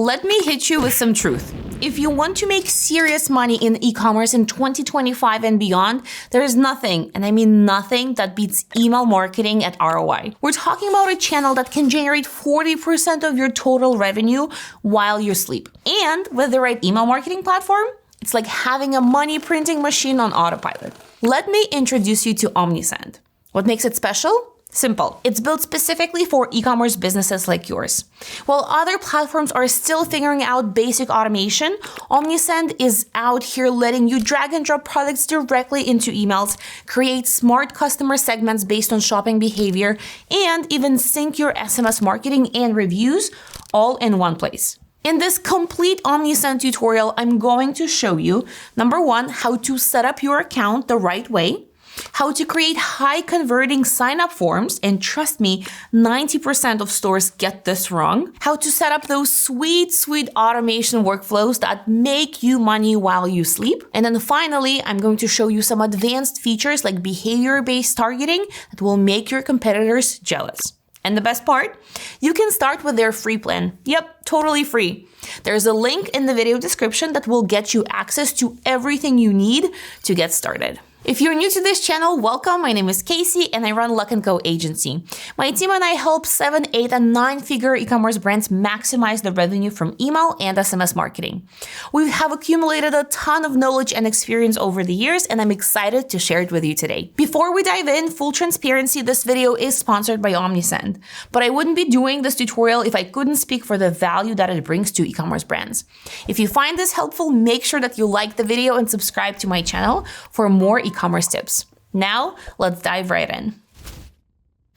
Let me hit you with some truth. If you want to make serious money in e-commerce in 2025 and beyond, there is nothing, and I mean nothing, that beats email marketing at ROI. We're talking about a channel that can generate 40% of your total revenue while you sleep. And with the right email marketing platform, it's like having a money printing machine on autopilot. Let me introduce you to Omnisend. What makes it special? Simple. It's built specifically for e-commerce businesses like yours. While other platforms are still figuring out basic automation, Omnisend is out here letting you drag and drop products directly into emails, create smart customer segments based on shopping behavior, and even sync your SMS marketing and reviews all in one place. In this complete Omnisend tutorial, I'm going to show you, number one, how to set up your account the right way, how to create high converting sign-up forms, and trust me, 90% of stores get this wrong, how to set up those sweet automation workflows that make you money while you sleep. And then finally, I'm going to show you some advanced features like behavior-based targeting that will make your competitors jealous. And the best part, you can start with their free plan. Yep, totally free. There's a link in the video description that will get you access to everything you need to get started. If you're new to this channel, welcome. My name is Kasey and I run Luck & Co agency. My team and I help 7, 8, and 9-figure e-commerce brands maximize the revenue from email and SMS marketing. We have accumulated a ton of knowledge and experience over the years, and I'm excited to share it with you today. Before we dive in, full transparency, this video is sponsored by Omnisend, but I wouldn't be doing this tutorial if I couldn't speak for the value that it brings to e-commerce brands. If you find this helpful, make sure that you like the video and subscribe to my channel for more e-commerce tips. Now, let's dive right in.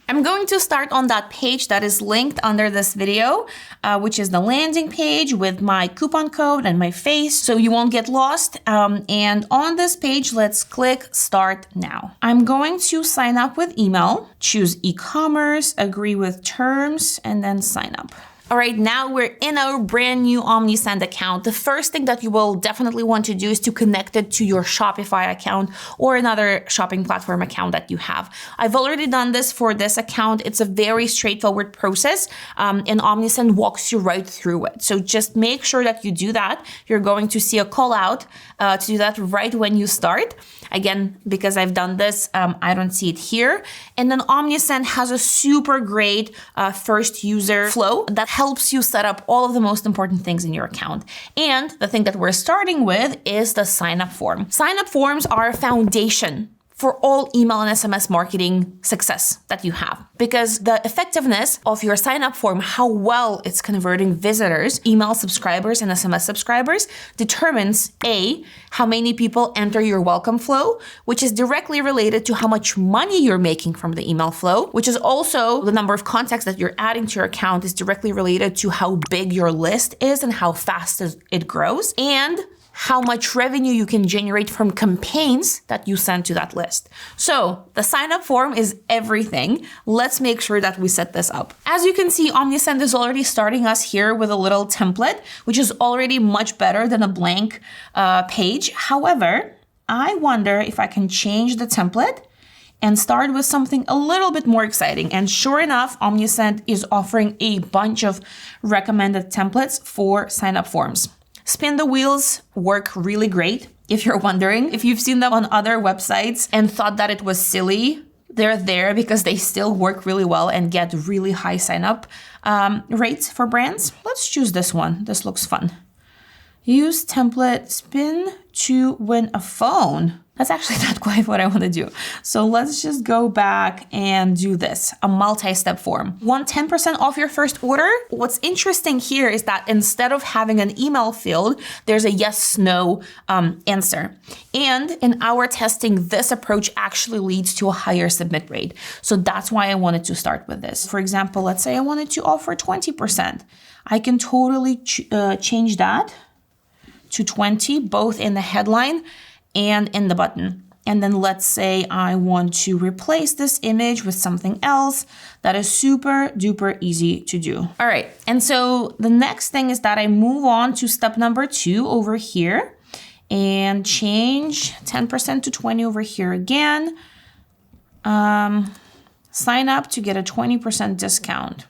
I'm going to start on that page that is linked under this video, which is the landing page with my coupon code and my face, so you won't get lost. And on this page, let's click Start Now. I'm going to sign up with email, choose e-commerce, agree with terms, and then sign up. All right, now we're in our brand new Omnisend account. The first thing that you will definitely want to do is to connect it to your Shopify account or another shopping platform account that you have. I've already done this for this account. It's a very straightforward process, and Omnisend walks you right through it. So just make sure that you do that. You're going to see a call out to do that right when you start. Again, because I've done this, I don't see it here. And then Omnisend has a super great first user flow that helps you set up all of the most important things in your account. And the thing that we're starting with is the sign-up form. Sign-up forms are a foundation for all email and SMS marketing success that you have. Because the effectiveness of your sign-up form, how well it's converting visitors, email subscribers, and SMS subscribers, determines A, how many people enter your welcome flow, which is directly related to how much money you're making from the email flow, which is also the number of contacts that you're adding to your account is directly related to how big your list is and how fast it grows, and how much revenue you can generate from campaigns that you send to that list. So the sign-up form is everything. Let's make sure that we set this up. As you can see, Omnisend is already starting us here with a little template, which is already much better than a blank page. However, I wonder if I can change the template and start with something a little bit more exciting. And sure enough, Omnisend is offering a bunch of recommended templates for sign-up forms. Spin the wheels work really great. If you're wondering, if you've seen them on other websites and thought that it was silly, they're there because they still work really well and get really high sign-up rates for brands. Let's choose this one. This looks fun. Use template spin to win a phone. That's actually not quite what I want to do. So let's just go back and do this, a multi-step form. Want 10% off your first order? What's interesting here is that instead of having an email field, there's a yes, no answer. And in our testing, this approach actually leads to a higher submit rate. So that's why I wanted to start with this. For example, let's say I wanted to offer 20%. I can totally change that to 20, both in the headline and in the button. And then let's say I want to replace this image with something else that is super duper easy to do. All right, and so the next thing is that I move on to step number 2 over here and change 10% to 20 over here again. Sign up to get a 20% discount.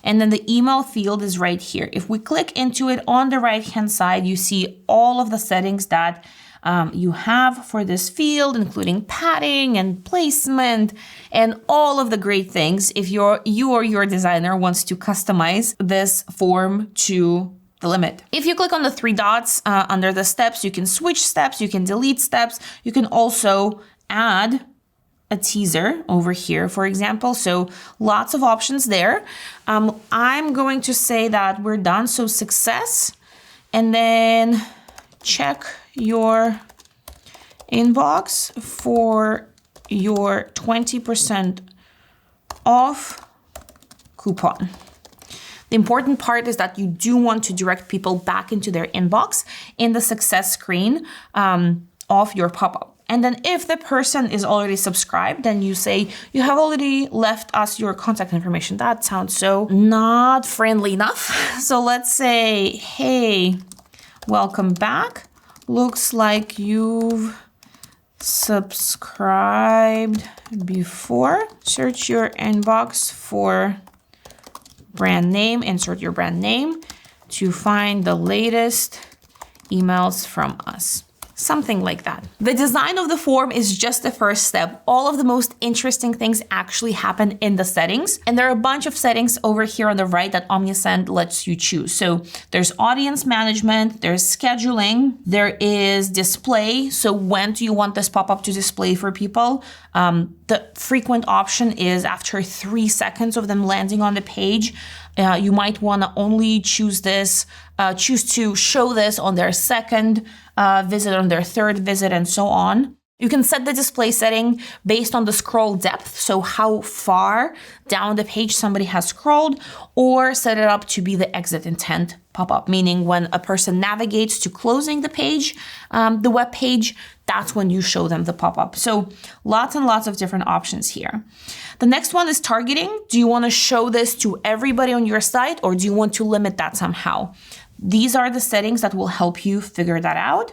And then the email field is right here. If we click into it on the right-hand side, you see all of the settings that you have for this field, including padding and placement and all of the great things if you or your designer wants to customize this form to the limit. If you click on the three dots under the steps, you can switch steps, you can delete steps, you can also add a teaser over here, for example. So lots of options there. I'm going to say that we're done. So success, and then check your inbox for your 20% off coupon. The important part is that you do want to direct people back into their inbox in the success screen of your pop-up. And then if the person is already subscribed, then you say, you have already left us your contact information. That sounds so not friendly enough. So let's say, hey, welcome back. Looks like you've subscribed before. Search your inbox for brand name, insert your brand name to find the latest emails from us. Something like that. The design of the form is just the first step. All of the most interesting things actually happen in the settings. And there are a bunch of settings over here on the right that Omnisend lets you choose. So there's audience management, there's scheduling, there is display. So when do you want this pop-up to display for people? The frequent option is after 3 seconds of them landing on the page. You might want to only choose to show this on their second visit, on their third visit, and so on. You can set the display setting based on the scroll depth, so how far down the page somebody has scrolled, or set it up to be the exit intent pop-up, meaning when a person navigates to closing the page, the web page, that's when you show them the pop-up. So lots and lots of different options here. The next one is targeting. Do you want to show this to everybody on your site, or do you want to limit that somehow? These are the settings that will help you figure that out.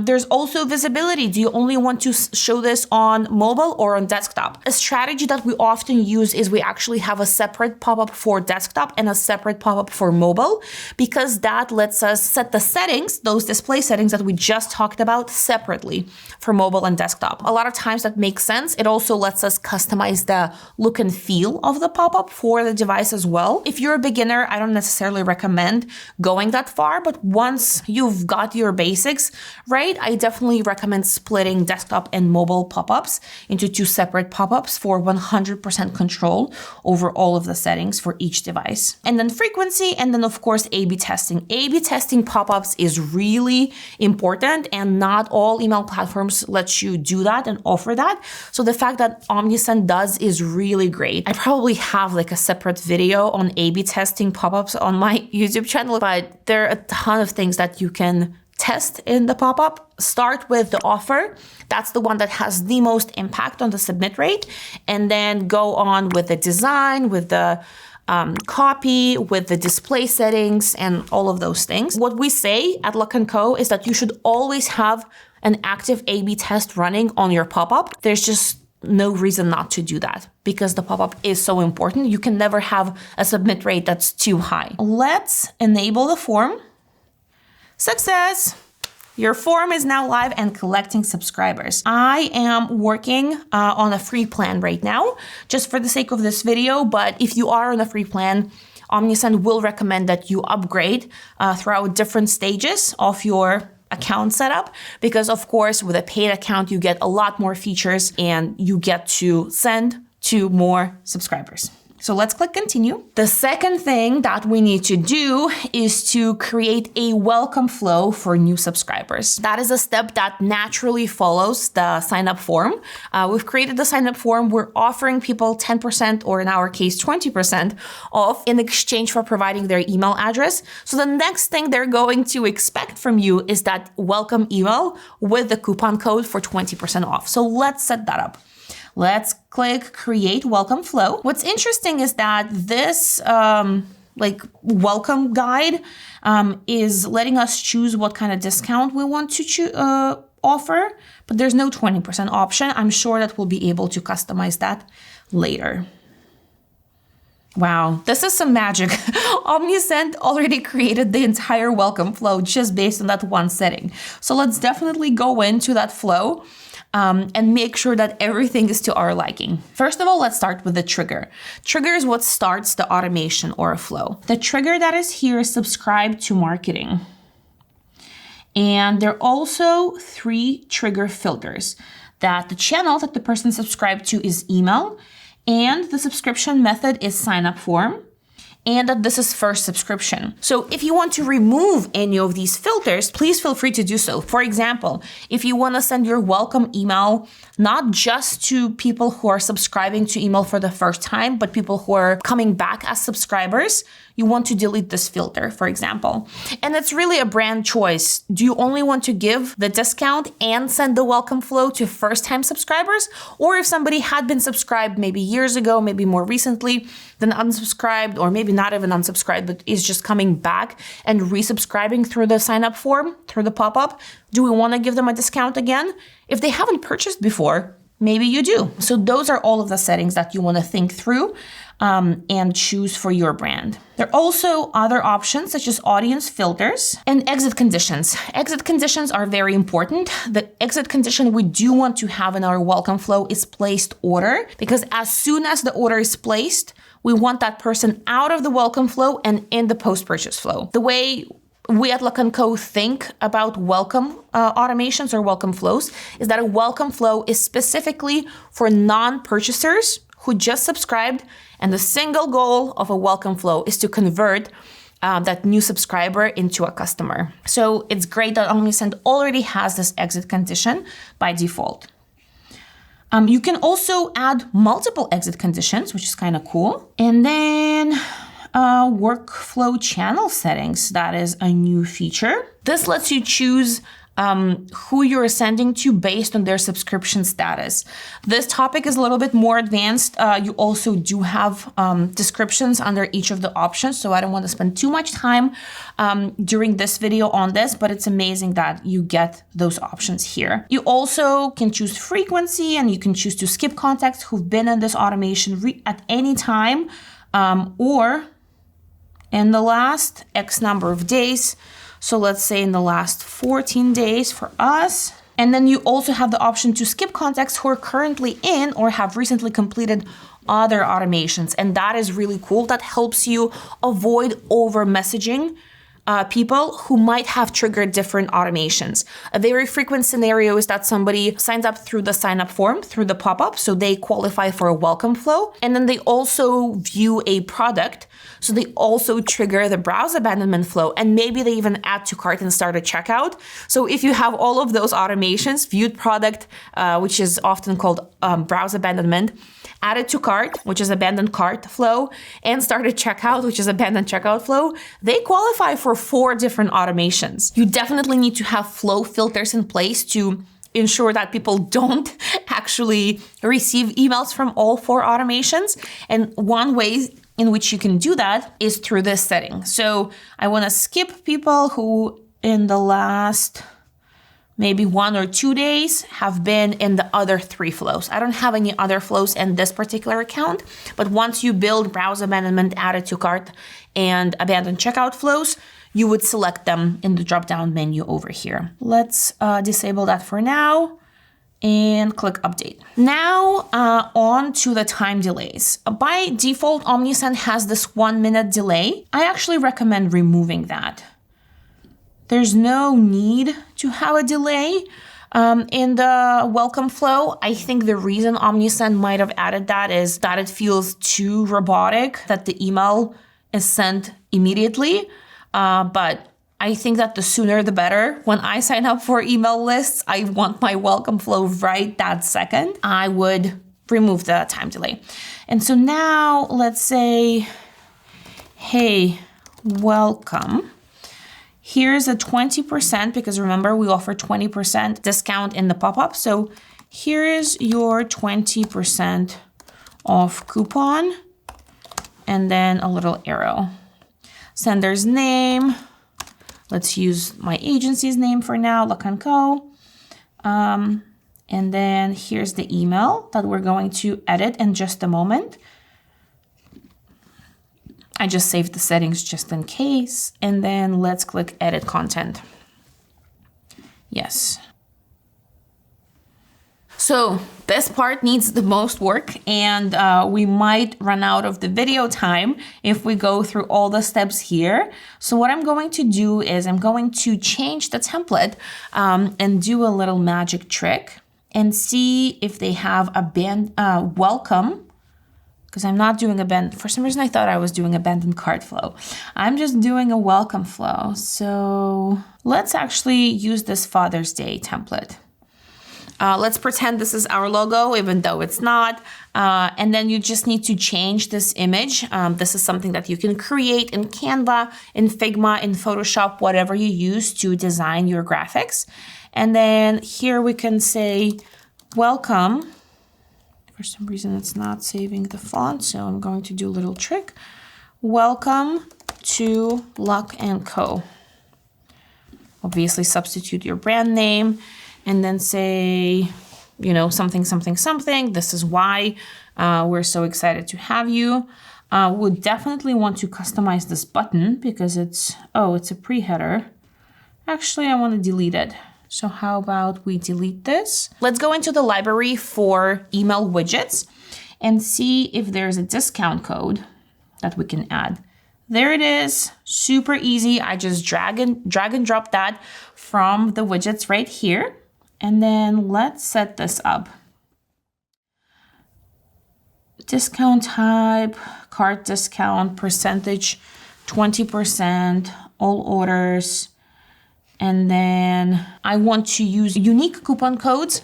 There's also visibility. Do you only want to show this on mobile or on desktop? A strategy that we often use is we actually have a separate pop-up for desktop and a separate pop-up for mobile, because that lets us set the settings, those display settings that we just talked about, separately for mobile and desktop. A lot of times that makes sense. It also lets us customize the look and feel of the pop-up for the device as well. If you're a beginner, I don't necessarily recommend going that far, but once you've got your basics right, I definitely recommend splitting desktop and mobile pop-ups into 2 separate pop-ups for 100% control over all of the settings for each device. And then frequency, and then of course A/B testing. A/B testing pop-ups is really important, and not all email platforms let you do that and offer that. So the fact that Omnisend does is really great. I probably have like a separate video on A/B testing pop-ups on my YouTube channel, but there are a ton of things that you can test in the pop-up. Start with the offer. That's the one that has the most impact on the submit rate. And then go on with the design, with the copy, with the display settings, and all of those things. What we say at Luck & Co is that you should always have an active A/B test running on your pop-up. There's just no reason not to do that, because the pop-up is so important. You can never have a submit rate that's too high. Let's enable the form. Success! Your form is now live and collecting subscribers. I am working on a free plan right now, just for the sake of this video, but if you are on a free plan, Omnisend will recommend that you upgrade throughout different stages of your account setup, because of course with a paid account you get a lot more features and you get to send to more subscribers. So let's click continue. The second thing that we need to do is to create a welcome flow for new subscribers. That is a step that naturally follows the sign up form. We've created the sign up form. We're offering people 10%, or in our case, 20% off in exchange for providing their email address. So the next thing they're going to expect from you is that welcome email with the coupon code for 20% off. So let's set that up. Let's click create welcome flow. What's interesting is that this welcome guide is letting us choose what kind of discount we want to offer, but there's no 20% option. I'm sure that we'll be able to customize that later. Wow, this is some magic. Omnisend already created the entire welcome flow just based on that one setting. So let's definitely go into that flow and make sure that everything is to our liking. First of all, let's start with the trigger. Trigger is what starts the automation or a flow. The trigger that is here is subscribe to marketing. And there are also 3 trigger filters. That the channel that the person subscribed to is email, and the subscription method is sign up form, and that this is first subscription. So if you want to remove any of these filters, please feel free to do so. For example, if you want to send your welcome email, not just to people who are subscribing to email for the first time, but people who are coming back as subscribers, you want to delete this filter, for example. And it's really a brand choice. Do you only want to give the discount and send the welcome flow to first-time subscribers? Or if somebody had been subscribed maybe years ago, maybe more recently, then unsubscribed, or maybe not even unsubscribed, but is just coming back and resubscribing through the sign-up form, through the pop-up, do we want to give them a discount again? If they haven't purchased before, maybe you do. So those are all of the settings that you want to think through and choose for your brand. There are also other options such as audience filters and exit conditions. Exit conditions are very important. The exit condition we do want to have in our welcome flow is placed order, because as soon as the order is placed, we want that person out of the welcome flow and in the post-purchase flow. The way we at Look & Co think about welcome automations or welcome flows is that a welcome flow is specifically for non-purchasers who just subscribed, and the single goal of a welcome flow is to convert that new subscriber into a customer. So it's great that Omniscent already has this exit condition by default. You can also add multiple exit conditions, which is kind of cool. And then workflow channel settings, that is a new feature. This lets you choose who you're sending to based on their subscription status. This topic is a little bit more advanced. You also do have descriptions under each of the options, so I don't want to spend too much time during this video on this, but it's amazing that you get those options here. You also can choose frequency, and you can choose to skip contacts who've been in this automation at any time or in the last X number of days. So let's say in the last 14 days for us. And then you also have the option to skip contacts who are currently in or have recently completed other automations. And that is really cool. That helps you avoid over messaging people who might have triggered different automations. A very frequent scenario is that somebody signs up through the sign up form, through the pop-up, so they qualify for a welcome flow. And then they also view a product, so they also trigger the browse abandonment flow, and maybe they even add to cart and start a checkout. So if you have all of those automations, viewed product, which is often called browse abandonment, added to cart, which is abandoned cart flow, and started checkout, which is abandoned checkout flow, they qualify for 4 different automations. You definitely need to have flow filters in place to ensure that people don't actually receive emails from all 4 automations. And one way in which you can do that is through this setting. So I want to skip people who in the last maybe 1 or 2 days have been in the other 3 flows. I don't have any other flows in this particular account, but once you build browse abandonment, added to cart, and abandoned checkout flows, you would select them in the drop-down menu over here. Let's disable that for now and click update. Now on to the time delays. By default, Omnisend has this 1-minute delay. I actually recommend removing that. There's no need to have a delay in the welcome flow. I think the reason Omnisend might have added that is that it feels too robotic, that the email is sent immediately. But I think that the sooner the better. When I sign up for email lists, I want my welcome flow right that second. I would remove the time delay. And so now let's say, hey, welcome. Here's a 20%, because remember, we offer 20% discount in the pop-up. So here is your 20% off coupon, and then a little arrow. Sender's name. Let's use my agency's name for now, Look & Co. And then here's the email that we're going to edit in just a moment. I just saved the settings just in case. And then let's click edit content. Yes. So this part needs the most work, and we might run out of the video time if we go through all the steps here. So what I'm going to do is I'm going to change the template and do a little magic trick and see if they have a welcome, because I'm not doing for some reason I thought I was doing abandoned cart flow. I'm just doing a welcome flow. So let's actually use this Father's Day template. Let's pretend this is our logo, even though it's not. And then you just need to change this image. This is something that you can create in Canva, in Figma, in Photoshop, whatever you use to design your graphics. And then here we can say, welcome. For some reason, it's not saving the font, so I'm going to do a little trick. Welcome to Luck & Co. Obviously, substitute your brand name. And then say, you know, something, something, something. This is why we're so excited to have you. Would definitely want to customize this button because it's a pre-header. Actually, I want to delete it. So how about we delete this? Let's go into the library for email widgets and see if there's a discount code that we can add. There it is, super easy. I just drag and drop that from the widgets right here. And then let's set this up. Discount type, cart discount, percentage, 20%, all orders. And then I want to use unique coupon codes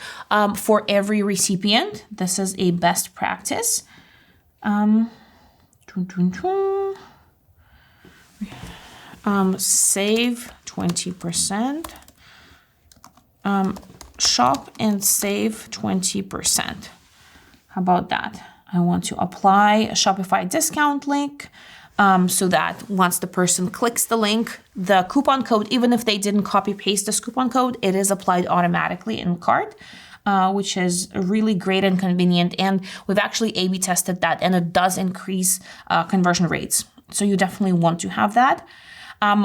for every recipient. This is a best practice. Save 20%. Shop and save 20%. How about that? I want to apply a Shopify discount link so that once the person clicks the link, the coupon code, even if they didn't copy paste this coupon code, it is applied automatically in cart, which is really great and convenient. And we've actually A/B tested that, and it does increase conversion rates. So you definitely want to have that.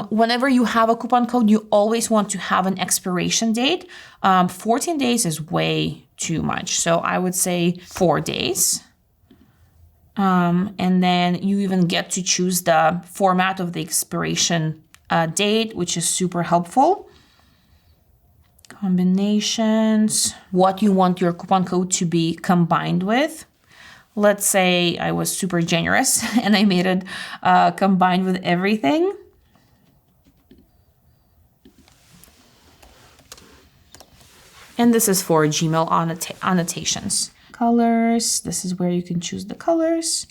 Whenever you have a coupon code, you always want to have an expiration date. 14 days is way too much. So I would say 4 days. And then you even get to choose the format of the expiration date, which is super helpful. Combinations, what you want your coupon code to be combined with. Let's say I was super generous and I made it combined with everything. And this is for Gmail annotations. Colors, this is where you can choose the colors.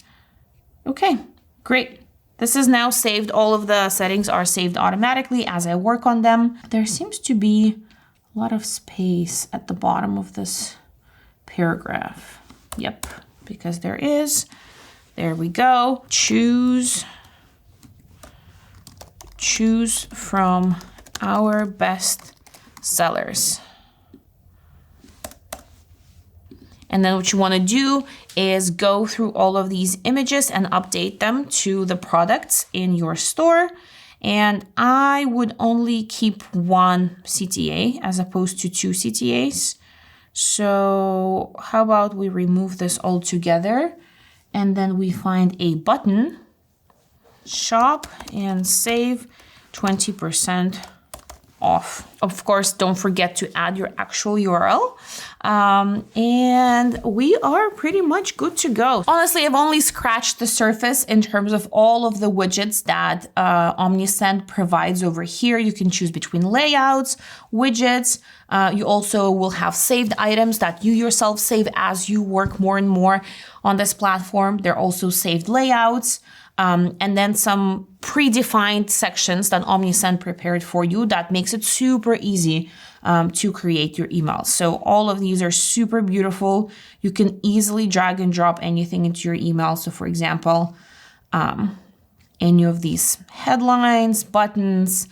Okay, great. This is now saved. All of the settings are saved automatically as I work on them. There seems to be a lot of space at the bottom of this paragraph. Yep, because there is. There we go. Choose from our best sellers. And then what you want to do is go through all of these images and update them to the products in your store. And I would only keep one CTA as opposed to 2 CTAs. So how about we remove this all together and then we find a button, shop and save 20% off. Of course, don't forget to add your actual URL. And we are pretty much good to go. Honestly, I've only scratched the surface in terms of all of the widgets that Omnisend provides over here. You can choose between layouts, widgets. You also will have saved items that you yourself save as you work more and more on this platform. They're also saved layouts. And then some predefined sections that Omnisend prepared for you that makes it super easy to create your emails. So all of these are super beautiful. You can easily drag and drop anything into your email. So for example, any of these headlines, buttons,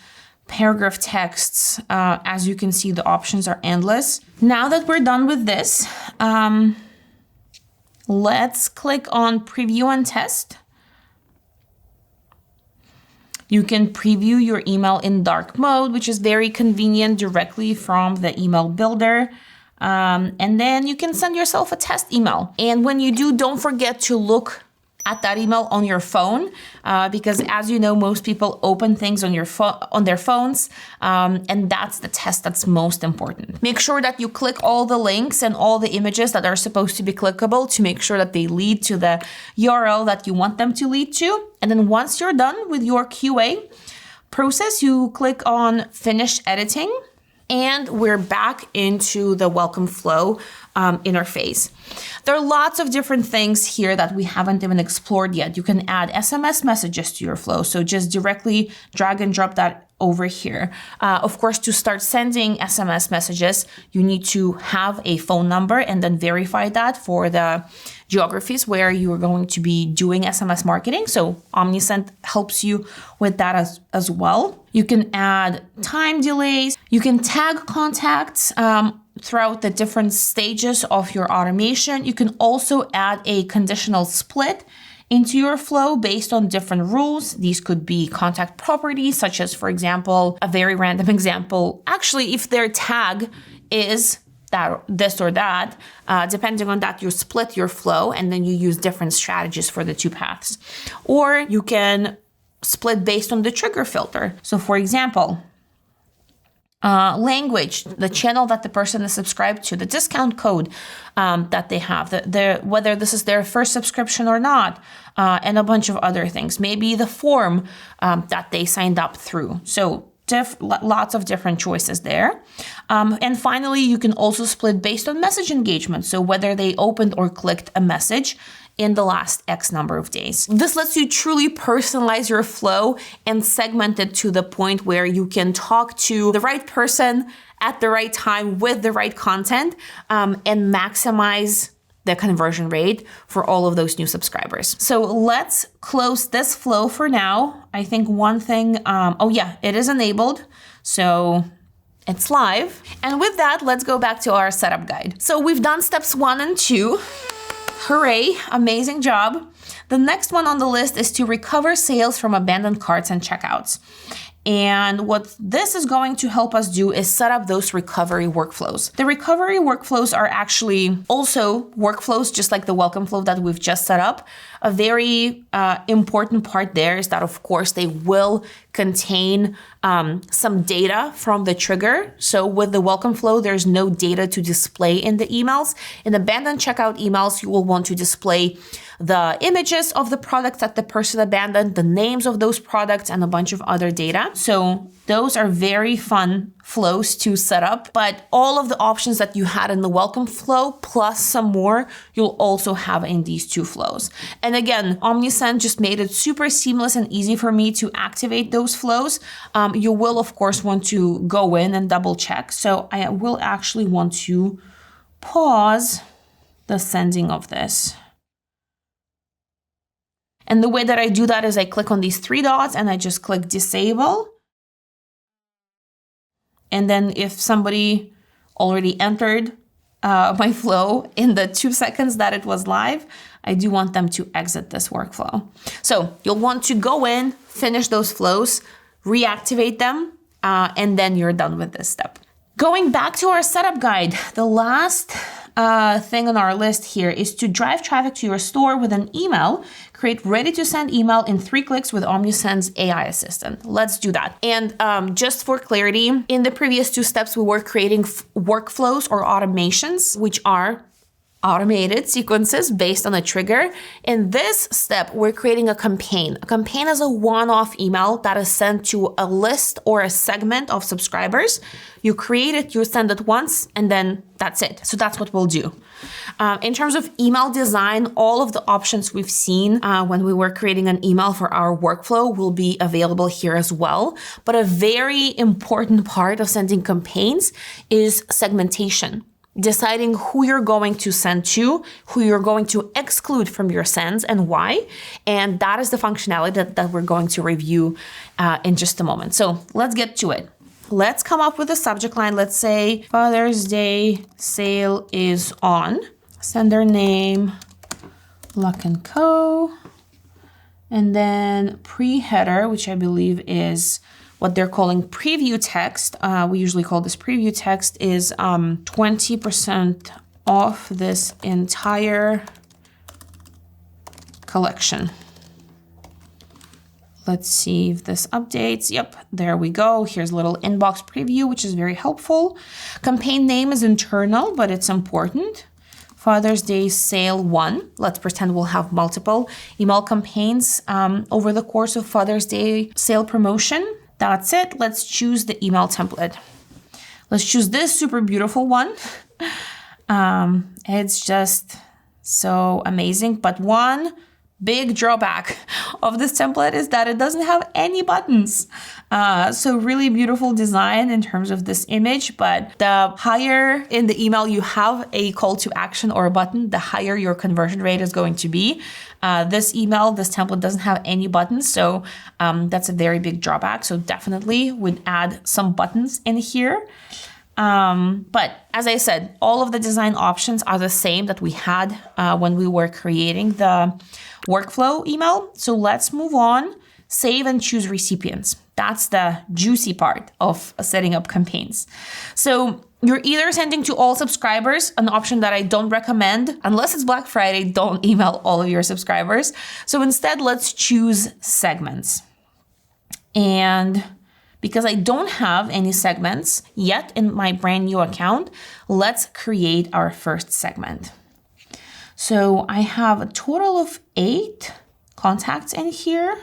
paragraph texts, as you can see, the options are endless. Now that we're done with this, let's click on preview and test. You can preview your email in dark mode, which is very convenient directly from the email builder. And then you can send yourself a test email. And when you do, don't forget to look at that email on your phone, because as you know, most people open things on their phones, and that's the test that's most important. Make sure that you click all the links and all the images that are supposed to be clickable to make sure that they lead to the URL that you want them to lead to. And then once you're done with your QA process, you click on Finish Editing, and we're back into the welcome flow interface. There are lots of different things here that we haven't even explored yet. You can add SMS messages to your flow. So just directly drag and drop that over here. Of course, to start sending SMS messages, you need to have a phone number and then verify that for the geographies where you are going to be doing SMS marketing. So Omnisend helps you with that as well. You can add time delays. You can tag contacts throughout the different stages of your automation. You can also add a conditional split into your flow based on different rules. These could be contact properties, such as, for example, a very random example. Actually, if their tag is that, this or that, depending on that, you split your flow and then you use different strategies for the two paths. Or you can split based on the trigger filter. So for example, language, the channel that the person is subscribed to, the discount code that they have, whether this is their first subscription or not, and a bunch of other things. Maybe the form that they signed up through. So lots of different choices there. And finally, you can also split based on message engagement. So whether they opened or clicked a message in the last X number of days. This lets you truly personalize your flow and segment it to the point where you can talk to the right person at the right time with the right content, and maximize the conversion rate for all of those new subscribers. So let's close this flow for now. I think one thing, oh yeah, it is enabled. So it's live. And with that, let's go back to our setup guide. So we've done steps 1 and 2. Hooray, amazing job. The next one on the list is to recover sales from abandoned carts and checkouts. And what this is going to help us do is set up those recovery workflows. The recovery workflows are actually also workflows, just like the welcome flow that we've just set up. A very important part there is that, of course, they will contain some data from the trigger. So with the welcome flow, there's no data to display in the emails. In abandoned checkout emails, you will want to display the images of the products that the person abandoned, the names of those products, and a bunch of other data. So those are very fun flows to set up, but all of the options that you had in the welcome flow plus some more, you'll also have in these two flows. And again, Omnisend just made it super seamless and easy for me to activate those flows. You will, of course, want to go in and double check. So I will actually want to pause the sending of this. And the way that I do that is I click on these 3 dots and I just click disable. And then if somebody already entered my flow in the 2 seconds that it was live, I do want them to exit this workflow. So you'll want to go in, finish those flows, reactivate them, and then you're done with this step. Going back to our setup guide, the last thing on our list here is to drive traffic to your store with an email. Create ready-to-send email in 3 clicks with Omnisend's AI assistant. Let's do that. And just for clarity, in the previous 2 steps, we were creating workflows or automations, which are automated sequences based on a trigger. In this step, we're creating a campaign. A campaign is a one-off email that is sent to a list or a segment of subscribers. You create it, you send it once, and then that's it. So that's what we'll do. In terms of email design, all of the options we've seen when we were creating an email for our workflow will be available here as well. But a very important part of sending campaigns is segmentation. Deciding who you're going to send to, who you're going to exclude from your sends, and why. And that is the functionality that we're going to review in just a moment. So let's get to it. Let's come up with a subject line. Let's say Father's Day sale is on. Sender name, Luck & Co. And then pre-header, which I believe is what they're calling preview text. We usually call this preview text, is 20% off this entire collection. Let's see if this updates. Yep, there we go. Here's a little inbox preview, which is very helpful. Campaign name is internal, but it's important. Father's Day Sale 1. Let's pretend we'll have multiple email campaigns over the course of Father's Day sale promotion. That's it. Let's choose the email template. Let's choose this super beautiful one. It's just so amazing. But one big drawback of this template is that it doesn't have any buttons. So really beautiful design in terms of this image, but the higher in the email you have a call to action or a button, the higher your conversion rate is going to be. This template doesn't have any buttons, so that's a very big drawback. So definitely would add some buttons in here. But as I said, all of the design options are the same that we had when we were creating the workflow email. So let's move on, save and choose recipients. That's the juicy part of setting up campaigns. So you're either sending to all subscribers, an option that I don't recommend. Unless it's Black Friday, don't email all of your subscribers. So instead, let's choose segments. And because I don't have any segments yet in my brand new account, let's create our first segment. So I have a total of 8 contacts in here.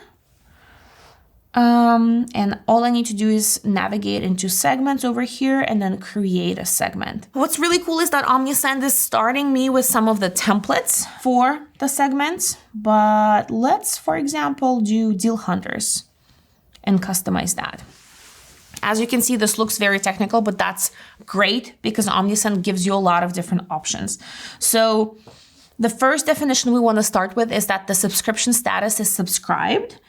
And all I need to do is navigate into segments over here and then create a segment. What's really cool is that Omnisend is starting me with some of the templates for the segments, but let's, for example, do deal hunters and customize that. As you can see, this looks very technical, but that's great because Omnisend gives you a lot of different options. So the first definition we want to start with is that the subscription status is subscribed.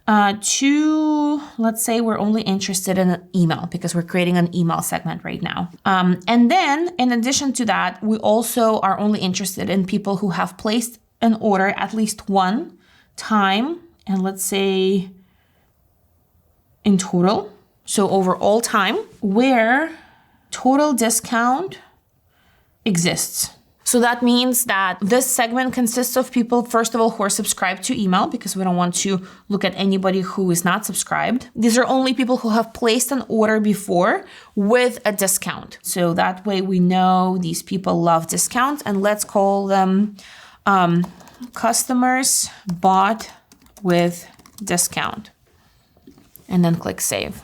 Let's say we're only interested in an email because we're creating an email segment right now. And then in addition to that, we also are only interested in people who have placed an order at least one time. And let's say in total. So over all time where total discount exists. So that means that this segment consists of people, first of all, who are subscribed to email because we don't want to look at anybody who is not subscribed. These are only people who have placed an order before with a discount. So that way we know these people love discounts, and let's call them customers bought with discount. And then click save.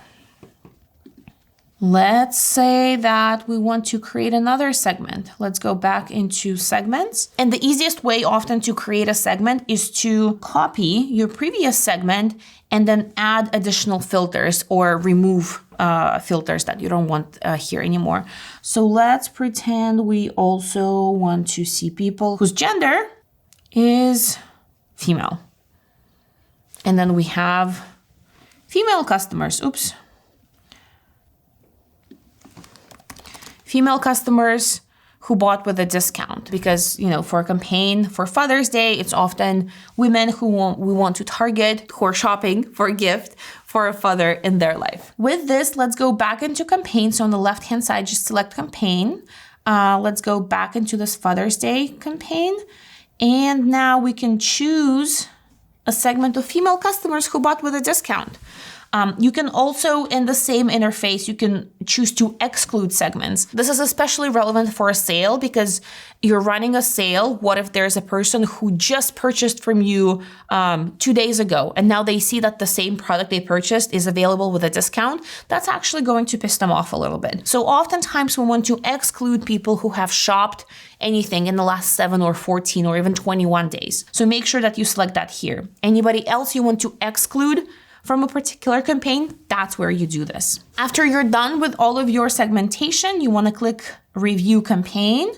Let's say that we want to create another segment. Let's go back into segments. And the easiest way often to create a segment is to copy your previous segment and then add additional filters or remove filters that you don't want here anymore. So let's pretend we also want to see people whose gender is female. And then we have female customers. Oops. Female customers who bought with a discount because, for a campaign for Father's Day, it's often women we want to target who are shopping for a gift for a father in their life. With this, let's go back into campaign. So on the left-hand side, just select campaign. Let's go back into this Father's Day campaign. And now we can choose a segment of female customers who bought with a discount. You can also, in the same interface, you can choose to exclude segments. This is especially relevant for a sale because you're running a sale. What if there's a person who just purchased from you 2 days ago, and now they see that the same product they purchased is available with a discount? That's actually going to piss them off a little bit. So oftentimes we want to exclude people who have shopped anything in the last 7 or 14 or even 21 days. So make sure that you select that here. Anybody else you want to exclude from a particular campaign, that's where you do this. After you're done with all of your segmentation, you want to click Review Campaign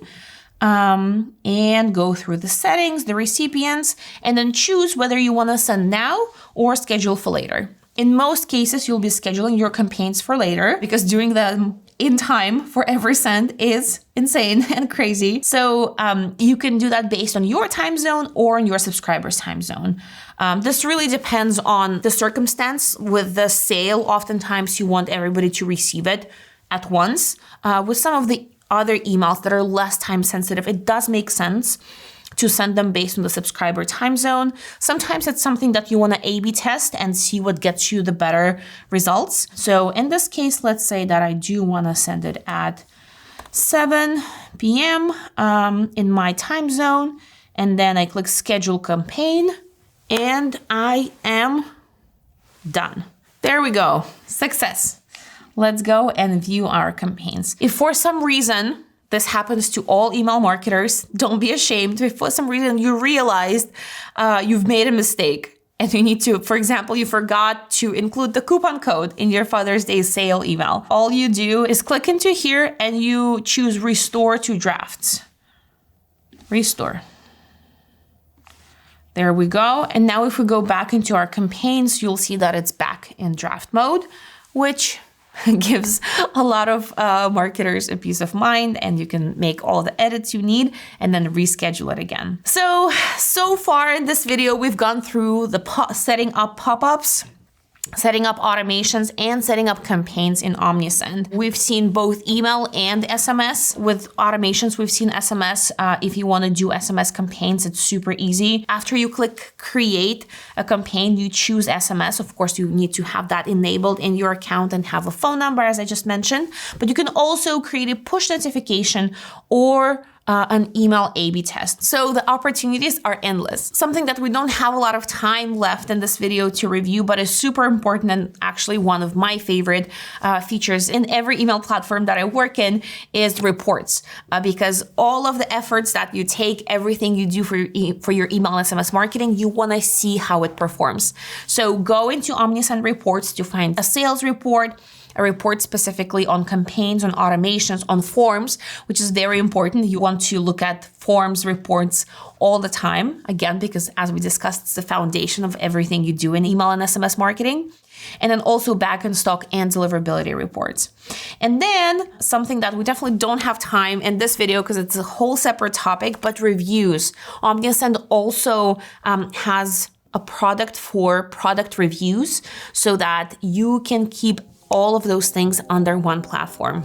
and go through the settings, the recipients, and then choose whether you want to send now or schedule for later. In most cases, you'll be scheduling your campaigns for later because doing them in time for every send is insane and crazy. So you can do that based on your time zone or on your subscriber's time zone. This really depends on the circumstance. With the sale, oftentimes you want everybody to receive it at once. With some of the other emails that are less time sensitive, it does make sense to send them based on the subscriber time zone. Sometimes it's something that you want to A/B test and see what gets you the better results. So in this case, let's say that I do want to send it at 7 p.m. In my time zone, and then I click schedule campaign, and I am done. There we go. Success. Let's go and view our campaigns. If for some reason this happens to all email marketers, don't be ashamed. If for some reason you realized you've made a mistake and you need to, for example, you forgot to include the coupon code in your Father's Day sale email, all you do is click into here and you choose restore to drafts. Restore. There we go. And now if we go back into our campaigns, you'll see that it's back in draft mode, which gives a lot of marketers a peace of mind, and you can make all the edits you need and then reschedule it again. So far in this video, we've gone through the setting up pop-ups, setting up automations, and setting up campaigns in Omnisend. We've seen both email and SMS. With automations, we've seen SMS. If you want to do SMS campaigns, it's super easy. After you click create a campaign, you choose SMS. Of course, you need to have that enabled in your account and have a phone number, as I just mentioned. But you can also create a push notification or an email A/B test. So the opportunities are endless. Something that we don't have a lot of time left in this video to review, but is super important and actually one of my favorite features in every email platform that I work in is reports. Because all of the efforts that you take, everything you do for your email and SMS marketing, you want to see how it performs. So go into Omnisend reports to find a sales report, a report specifically on campaigns, on automations, on forms, which is very important. You want to look at forms reports all the time, again, because as we discussed, it's the foundation of everything you do in email and SMS marketing. And then also back in stock and deliverability reports. And then something that we definitely don't have time in this video because it's a whole separate topic, but reviews. Omnisend also has a product for product reviews so that you can keep all of those things under one platform.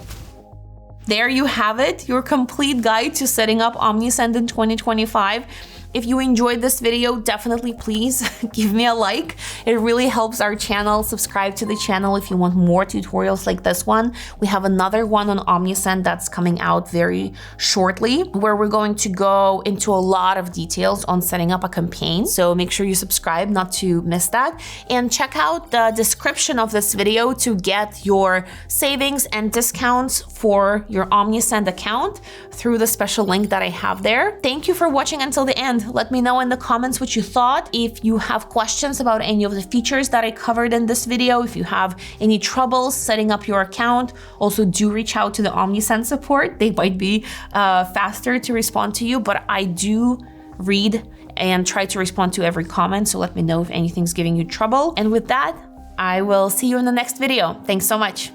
There you have it, your complete guide to setting up Omnisend in 2025. If you enjoyed this video, definitely please give me a like. It really helps our channel. Subscribe to the channel if you want more tutorials like this one. We have another one on Omnisend that's coming out very shortly, where we're going to go into a lot of details on setting up a campaign. So make sure you subscribe not to miss that. And check out the description of this video to get your savings and discounts for your Omnisend account through the special link that I have there. Thank you for watching until the end. Let me know in the comments what you thought. If you have questions about any of the features that I covered in this video, if you have any troubles setting up your account, also do reach out to the Omnisend support. They might be faster to respond to you, but I do read and try to respond to every comment. So let me know if anything's giving you trouble. And with that, I will see you in the next video. Thanks so much.